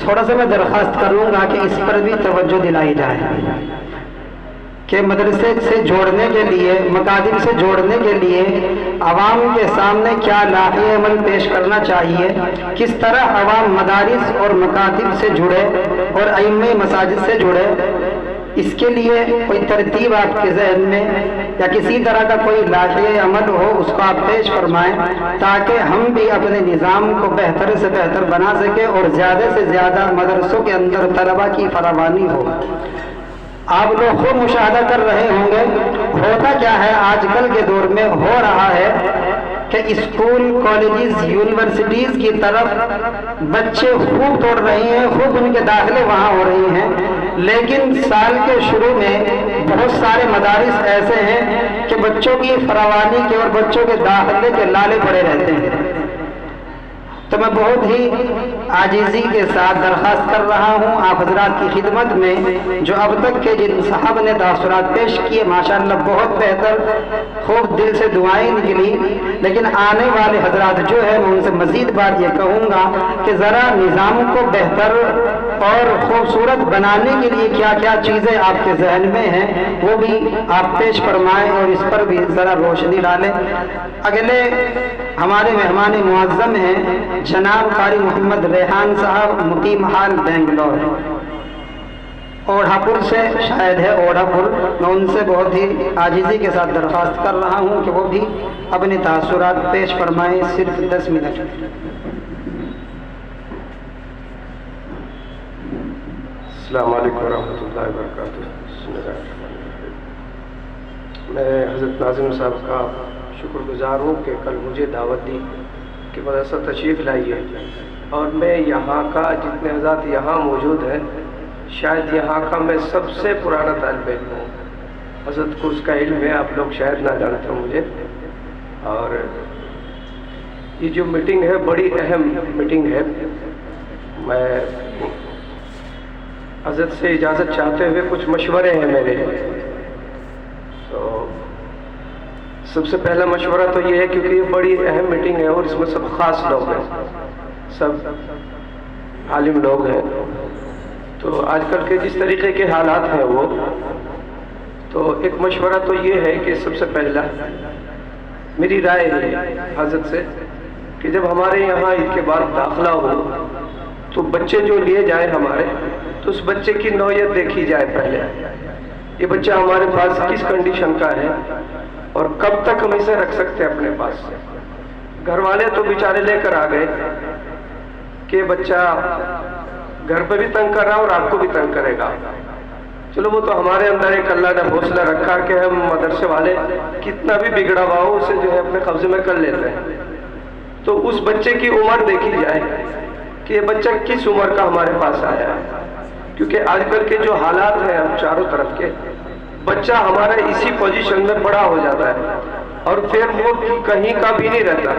تھوڑا سا میں درخواست کروں گا کہ اس پر بھی توجہ دلائی جائے کہ مدرسے سے جوڑنے کے لیے، مکاتب سے جوڑنے کے لیے عوام کے سامنے کیا لاحی عمل پیش کرنا چاہیے، کس طرح عوام مدارس اور مکاتب سے جڑے اور ائمہ مساجد سے جڑے، اس کے لیے کوئی ترتیب آپ کے ذہن میں یا کسی طرح کا کوئی لاحی عمل ہو، اس کو آپ پیش فرمائیں تاکہ ہم بھی اپنے نظام کو بہتر سے بہتر بنا سکیں اور زیادہ سے زیادہ مدرسوں کے اندر طلبہ کی فراوانی ہو۔ آپ لوگ خوب مشاہدہ کر رہے ہوں گے، ہوتا کیا ہے آج کل کے دور میں ہو رہا ہے کہ اسکول، کالجز، یونیورسٹیز کی طرف بچے خوب دوڑ رہے ہیں، خوب ان کے داخلے وہاں ہو رہی ہیں، لیکن سال کے شروع میں بہت سارے مدارس ایسے ہیں کہ بچوں کی فراوانی کے اور بچوں کے داخلے کے لالے پڑے رہتے ہیں۔ تو میں بہت ہی عاجزی کے ساتھ درخواست کر رہا ہوں آپ حضرات کی خدمت میں، جو اب تک کے جن صاحب نے تاثرات پیش کیے ماشاءاللہ بہت بہتر، خوب دل سے دعائیں نکلی، لیکن آنے والے حضرات جو ہے میں ان سے مزید بات یہ کہوں گا کہ ذرا نظام کو بہتر اور خوبصورت بنانے کے لیے کیا کیا چیزیں آپ کے ذہن میں ہیں وہ بھی آپ پیش فرمائیں اور اس پر بھی ذرا روشنی ڈالیں۔ اگلے ہمارے مہمان معظم ہیں جناب قاری محمد ریحان صاحب، مقیم حال بنگلور، اوڑھا پور سے شاید ہے، اوڑھا پور۔ میں ان سے بہت ہی عاجزی کے ساتھ درخواست کر رہا ہوں کہ وہ بھی اپنے تاثرات پیش فرمائیں، صرف 10 منٹ۔ السلام علیکم ورحمۃ اللہ وبرکاتہ۔ میں حضرت ناظم صاحب کا شکر گزار ہوں کہ کل مجھے دعوت دی کہ مدرسہ تشریف لائیے، اور میں یہاں کا جتنے حضرات یہاں موجود ہیں شاید یہاں کا میں سب سے پرانا طالب علم ہوں۔ حضرت کورس کا علم ہے، آپ لوگ شاید نہ جانتے ہوں مجھے۔ اور یہ جو میٹنگ ہے بڑی اہم میٹنگ ہے۔ میں حضرت سے اجازت چاہتے ہوئے کچھ مشورے ہیں میرے۔ تو سب سے پہلا مشورہ تو یہ ہے کیونکہ یہ بڑی اہم میٹنگ ہے اور اس میں سب خاص لوگ ہیں، سب عالم لوگ ہیں، تو آج کل کے جس طریقے کے حالات ہیں وہ، تو ایک مشورہ تو یہ ہے کہ سب سے پہلا میری رائے ہے حضرت سے کہ جب ہمارے یہاں عید کے بعد داخلہ ہو تو بچے جو لیے جائیں ہمارے، تو اس بچے کی نوعیت دیکھی جائے پہلے، یہ بچہ ہمارے پاس کس کنڈیشن کا ہے اور کب تک ہم اسے رکھ سکتے ہیں اپنے پاس سے۔ گھر والے تو بیچارے لے کر آ گئے کہ بچہ گھر پہ بھی تنگ کر رہا اور آپ کو بھی تنگ کرے گا، چلو وہ تو ہمارے اندر ایک اللہ نے حوصلہ رکھا کہ ہم مدرسے والے کتنا بھی بگڑا ہوا ہو اسے جو ہے اپنے قبضے میں کر لیتے ہیں۔ تو اس بچے کی عمر دیکھی جائے کہ یہ بچہ کس عمر کا ہمارے پاس آیا ہے، کیونکہ آج کل کے جو حالات ہیں ہم چاروں طرف کے، بچہ ہمارا اسی پوزیشن میں بڑا ہو جاتا ہے اور پھر وہ کہیں کا بھی نہیں رہتا،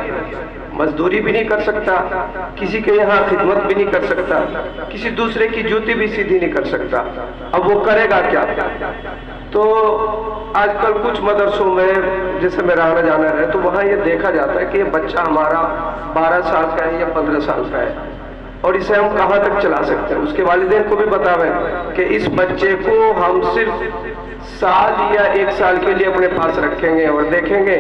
مزدوری بھی نہیں کر سکتا، کسی کے یہاں خدمت بھی نہیں کر سکتا، کسی دوسرے کی جوتی بھی سیدھی نہیں کر سکتا، اب وہ کرے گا کیا؟ تو آج کل کچھ مدرسوں میں جیسے میرا آنا جانا ہے تو وہاں یہ دیکھا جاتا ہے کہ یہ بچہ ہمارا 12 سال کا ہے یا 15 سال کا ہے اور اسے ہم کہاں تک چلا سکتے ہیں۔ اس کے والدین کو بھی بتاویں کہ اس بچے کو ہم صرف سال یا 1 سال کے لیے اپنے پاس رکھیں گے اور دیکھیں گے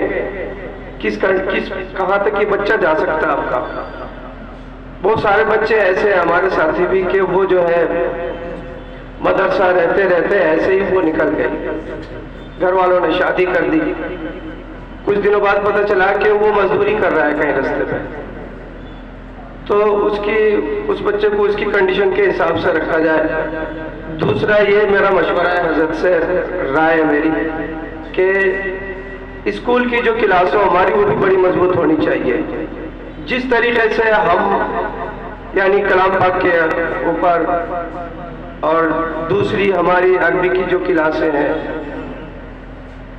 کہاں تک یہ بچہ جا سکتا ہے آپ کا۔ بہت سارے بچے ایسے ہیں ہمارے ساتھی بھی کہ وہ جو ہے مدرسہ رہتے رہتے ایسے ہی وہ نکل گئے، گھر والوں نے شادی کر دی، کچھ دنوں بعد پتہ چلا کہ وہ مزدوری کر رہا ہے کہیں رستے پہ، تو اس بچے کو اس کی کنڈیشن کے حساب سے رکھا جائے۔ دوسرا یہ میرا مشورہ ہے حضرت سے، رائے ہے میری کہ اسکول کی جو کلاس ہو ہماری وہ بھی بڑی مضبوط ہونی چاہیے۔ جس طریقے سے ہم یعنی کلام پاک کے اوپر اور دوسری ہماری عربی کی جو کلاسیں ہیں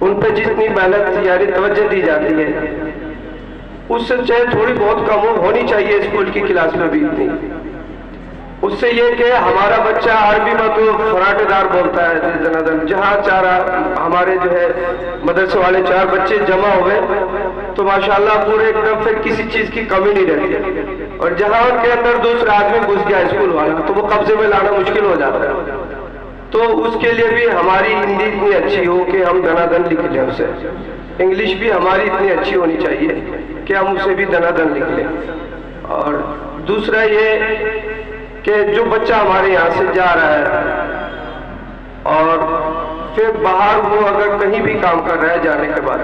ان پہ جتنی محنت یعنی توجہ دی جاتی ہے اس سے چاہے تھوڑی بہت کم ہونی چاہیے اسکول کی کلاس میں بھی اتنی۔ اس سے یہ کہ ہمارا بچہ عربی میں تو فراٹے دار بولتا ہے، جہاں ہمارے جو ہے مدرسے والے 4 بچے جمع ہوئے تو ماشاءاللہ پورے ایک دم پھر کسی چیز کی کمی نہیں رہتی، اور جہاں کے اندر دوسرا آدمی گھس گیا اسکول والا تو وہ قبضے میں لانا مشکل ہو جاتا ہے. تو اس کے لیے بھی ہماری ہندی اتنی اچھی ہو کہ ہم دنا دن لکھ لیں اسے. انگلش بھی ہماری اتنی اچھی ہونی چاہیے کہ ہم اسے بھی دنا دن لکھ لیں. اور دوسرا یہ کہ جو بچہ ہمارے یہاں سے جا رہا ہے اور پھر باہر وہ اگر کہیں بھی کام کر رہا ہے جانے کے بعد،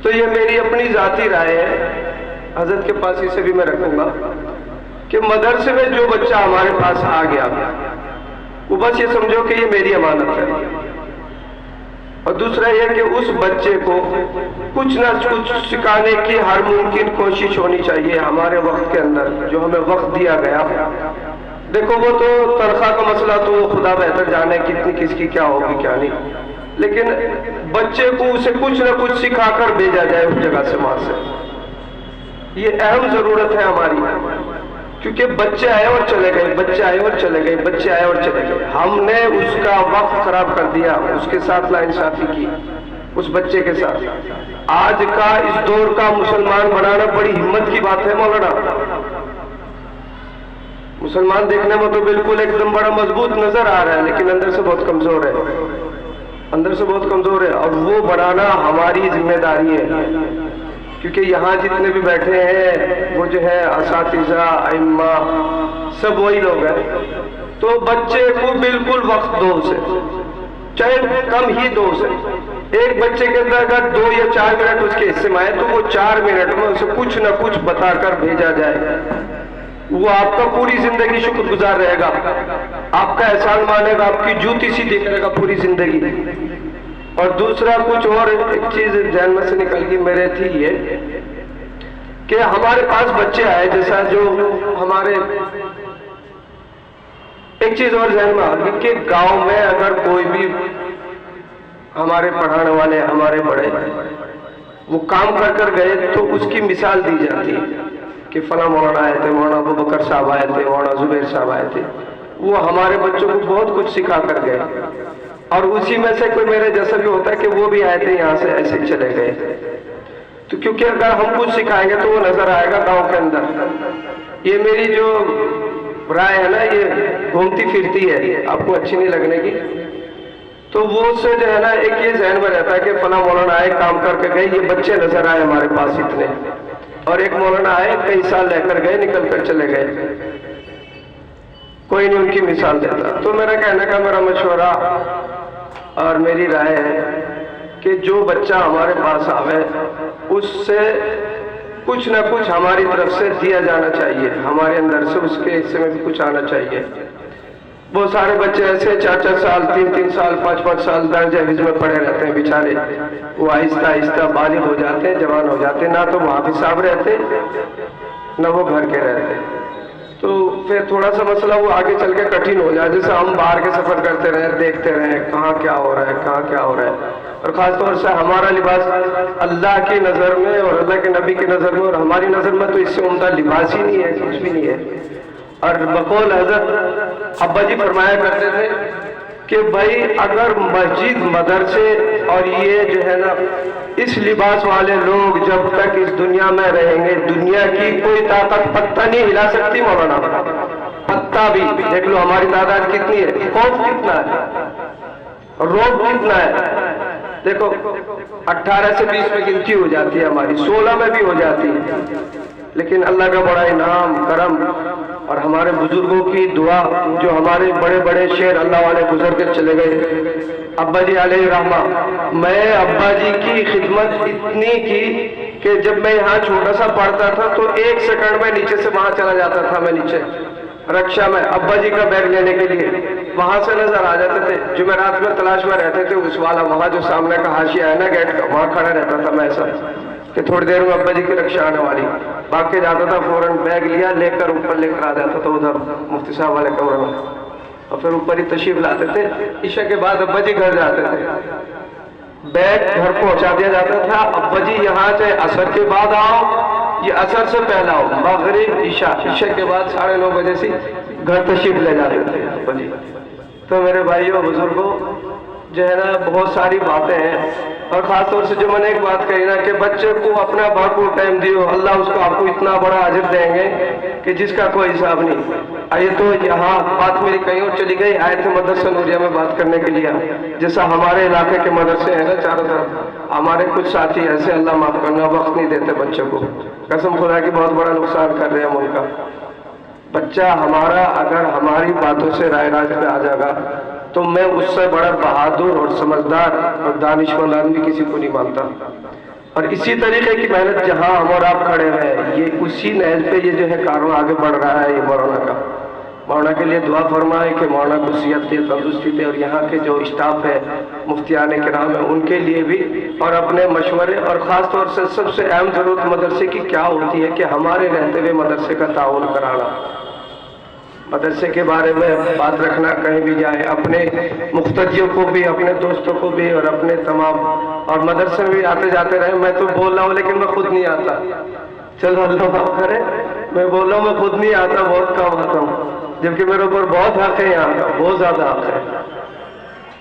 تو یہ میری اپنی ذاتی رائے ہے، حضرت کے پاس اسے بھی میں رکھوں گا کہ مدرسے میں جو بچہ ہمارے پاس آ گیا وہ بس یہ سمجھو کہ یہ میری امانت ہے. اور دوسرا یہ کہ اس بچے کو کچھ نہ کچھ سکھانے کی ہر ممکن کوشش ہونی چاہیے ہمارے وقت کے اندر جو ہمیں وقت دیا گیا. دیکھو وہ تو تنخواہ کا مسئلہ تو خدا بہتر جانے کتنی کس کی کیا ہوگی کیا نہیں، لیکن بچے کو اسے کچھ نہ کچھ سکھا کر بھیجا جائے اس جگہ سے، وہاں سے. یہ اہم ضرورت ہے ہماری، کیونکہ بچے آئے اور چلے گئے، بچے آئے اور چلے گئے، بچے آئے اور چلے گئے. ہم نے اس کا وقت خراب کر دیا، اس کے ساتھ ناانصافی کی اس بچے کے ساتھ. آج کا اس دور کا مسلمان بنانا بڑی ہمت کی بات ہے مولانا. مسلمان دیکھنے میں تو بالکل ایک دم بڑا مضبوط نظر آ رہا ہے، لیکن اندر سے بہت کمزور ہے، اندر سے بہت کمزور ہے. اور وہ بنانا ہماری ذمہ داری ہے، کیونکہ یہاں جتنے بھی بیٹھے ہیں وہ جو ہے اساتذہ ائمہ سب وہی لوگ ہیں. تو بچے کو بالکل وقت دو اسے، چاہے کم ہی دو اسے. ایک بچے کے اندر اگر 2 یا 4 منٹ اس کے حصے میں آئے تو وہ 4 منٹ میں اسے کچھ نہ کچھ بتا کر بھیجا جائے. وہ آپ کا پوری زندگی شکر گزار رہے گا، آپ کا احسان مانے گا، آپ کی جوتی سیدھی کرے گا پوری زندگی. اور دوسرا کچھ اور ایک چیز ذہن میں سے نکل گئی میرے تھی یہ کہ ہمارے پاس بچے آئے جیسا جو ہمارے ایک چیز اور ذہن میں آ گئی کہ گاؤں میں اگر کوئی بھی ہمارے پڑھانے والے ہمارے بڑے وہ کام کر کر گئے تو اس کی مثال دی جاتی کہ فلاں مولانا آئے تھے، مولانا ابوبکر صاحب آئے تھے، مولانا زبیر صاحب آئے تھے، وہ ہمارے بچوں کو بہت کچھ سکھا کر گئے. اور اسی میں سے کوئی میرے جیسا بھی ہوتا ہے کہ وہ بھی آئے تھے یہاں سے ایسے چلے گئے. تو کیونکہ اگر ہم کچھ سکھائیں گے تو وہ نظر آئے گا گاؤں کے اندر. یہ میری جو رائے ہے نا یہ گھومتی پھرتی ہے، آپ کو اچھی نہیں لگنے کی. تو وہ سے جو ہے نا ایک یہ ذہن میں رہتا ہے کہ فلاں مولانا آئے کام کر کے گئے، یہ بچے نظر آئے ہمارے پاس اتنے. اور ایک مولانا آئے کئی سال لے کر گئے، نکل کر چلے گئے، کوئی نہیں ان کی مثال دیتا. تو میرا کہنے کا میرا مشورہ اور میری رائے ہے کہ جو بچہ ہمارے پاس آوے اس سے کچھ نہ کچھ ہماری طرف سے دیا جانا چاہیے، ہمارے اندر سے اس کے حصے میں بھی کچھ آنا چاہیے. بہت سارے بچے ایسے 4 سال 3 سال 5 سال درجہ حفظ میں پڑے رہتے ہیں بیچارے. وہ آہستہ آہستہ بالغ ہو جاتے ہیں، جوان ہو جاتے ہیں، نہ تو وہاں بھی صاحب رہتے نہ وہ گھر کے رہتے. تو پھر تھوڑا سا مسئلہ وہ آگے چل کے کٹھن ہو جائے. جیسے ہم باہر کے سفر کرتے رہے، دیکھتے رہے کہاں کیا ہو رہا ہے، کہاں کیا ہو رہا ہے. اور خاص طور سے ہمارا لباس اللہ کی نظر میں اور اللہ کے نبی کی نظر میں اور ہماری نظر میں تو اس سے عمدہ لباس ہی نہیں ہے، کچھ بھی نہیں ہے. اور بقول حضرت ابا جی فرمایا کرتے تھے کہ بھائی اگر مسجد مدرسے اور یہ جو ہے نا اس لباس والے لوگ جب تک اس دنیا میں رہیں گے، دنیا کی کوئی طاقت پتہ نہیں ہلا سکتی. مولانا پتہ بھی دیکھ لو ہماری تعداد کتنی ہے، خوف کتنا ہے، روب کتنا ہے. دیکھو 18 سے 20 میں گنتی ہو جاتی ہے ہماری، 16 میں بھی ہو جاتی ہے. لیکن اللہ کا بڑا انعام کرم اور ہمارے بزرگوں کی دعا، جو ہمارے بڑے بڑے شعر اللہ والے گزر کر چلے گئے. ابا جی علیہ رحمہ، میں ابا جی کی خدمت اتنی کی کہ جب میں یہاں چھوٹا سا پڑھتا تھا تو 1 سیکنڈ میں نیچے سے وہاں چلا جاتا تھا. میں نیچے رکشا میں ابا جی کا بیگ لینے کے لیے وہاں سے نظر آ جاتے تھے. جمعرات میں تلاش میں رہتے تھے اس والا، وہاں جو سامنے کا حاشیہ ہے نا گیٹ کا، وہاں کھڑا رہتا تھا میں ایسا کہ تھوڑی دیر میں ابا جی کی رکشا آنے والی. بھاگ کے جاتا تھا، فوراً بیگ لیا، لے کر اوپر لے کر آ جاتا تھا ادھر مفتی صاحب والے کمرے میں، اور پھر اوپر ہی تشریف لاتے تھے. عشاء کے بعد ابا جی گھر جاتے تھے، بیگ گھر پہنچا دیا جاتا تھا. ابا جی یہاں چاہے عصر کے بعد آؤ یہ عصر سے پہلا ہو، مغرب عشاء کے بعد 9:30 بجے سے گھر تشریف لے جاتے تھے ابا جی. تو میرے بھائیوں بزرگوں جو ہے نا بہت ساری باتیں ہیں اور خاص طور سے جو میں نے ایک بات کہی نا کہ بچے کو اپنا بھرپور ٹائم دیو، اللہ اس کو آپ کو اتنا بڑا اجر دیں گے کہ جس کا کوئی حساب نہیں۔ آئیے تو یہاں بات میری کہیں اور چلی گئی، آئے تھے مدرسہ نوریہ میں بات کرنے کے لیے، جیسا ہمارے علاقے کے مدرسے ہیں نا چاروں طرف، ہمارے کچھ ساتھی ایسے اللہ معاف کرنا وقت نہیں دیتے بچوں کو، قسم خدا کی بہت بڑا نقصان کر رہے ہیں ان کا۔ بچہ ہمارا اگر ہماری باتوں سے رائے راج پہ آ جائے گا تو میں اس سے بڑا بہادر اور سمجھدار اور دانشمند آدمی کسی کو نہیں مانتا۔ اور اسی طریقے کی محنت جہاں ہم اور آپ کھڑے ہیں، یہ اسی نہج پہ یہ جو ہے کارواں آگے بڑھ رہا ہے۔ یہ مولانا کا، مولانا کے لیے دعا فرمائے کہ مولانا کو صحت دے، تندرستی دے، اور یہاں کے جو اسٹاف ہے مفتیان کرام ہیں ان کے لیے بھی، اور اپنے مشورے، اور خاص طور سے سب سے اہم ضرورت مدرسے کی کیا ہوتی ہے کہ ہمارے رہتے ہوئے مدرسے کا تعاون کرانا، مدرسے کے بارے میں بات رکھنا کہیں بھی جائے، اپنے مقتدیوں کو بھی، اپنے دوستوں کو بھی، اور اپنے تمام، اور مدرسے میں بھی آتے جاتے رہے۔ میں تو بول رہا ہوں لیکن میں خود نہیں آتا، چلو اللہ معاف کرے، میں بول رہا ہوں میں خود نہیں آتا، بہت کم آتا ہوں، جبکہ میرے اوپر بہت حق ہے یہاں کا، بہت زیادہ حق ہے۔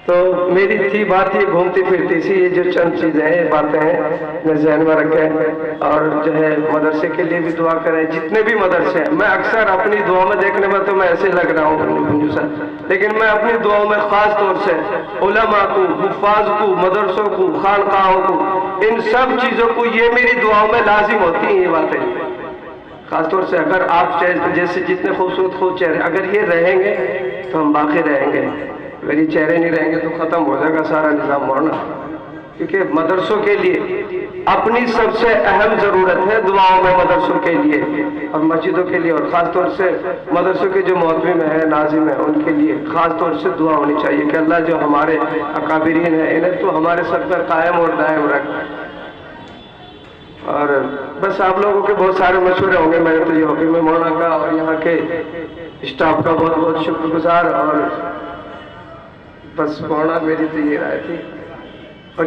تو میری تھی بات یہ گھومتی پھرتی سی، یہ جو چند چیزیں ہیں، باتیں ہیں، میں ذہن میں رکھیں، اور جو ہے مدرسے کے لیے بھی دعا کریں، جتنے بھی مدرسے ہیں۔ میں اکثر اپنی دعاؤں میں دیکھنے میں تو میں ایسے لگ رہا ہوں لیکن میں اپنی دعاؤں میں خاص طور سے علماء کو، حفاظ کو، مدرسوں کو، خانقاہوں کو، ان سب چیزوں کو یہ میری دعاؤں میں لازم ہوتی ہیں یہ باتیں، خاص طور سے اگر آپ جیسے جتنے خوبصورت چہرے اگر یہ رہیں گے تو ہم باقی رہیں گے، اگر یہ چہرے نہیں رہیں گے تو ختم ہو جائے گا سارا نظام مولانا۔ کیونکہ مدرسوں کے لیے اپنی سب سے اہم ضرورت ہے دعاؤں میں، مدرسوں کے لیے اور مسجدوں کے لیے، اور خاص طور سے مدرسوں کے جو معتمم ہیں، ناظم ہیں، ان کے لیے خاص طور سے دعا ہونی چاہیے کہ اللہ جو ہمارے اکابرین ہیں انہیں تو ہمارے سب پر قائم اور دائم رکھ۔ اور بس آپ لوگوں کے بہت سارے مشورے ہوں گے، میں تو یہ ہوگی میں مولانا کا اور یہاں کے اسٹاف کا بہت بہت شکر گزار، اور بس مولانا میری تو یہ رائے تھی۔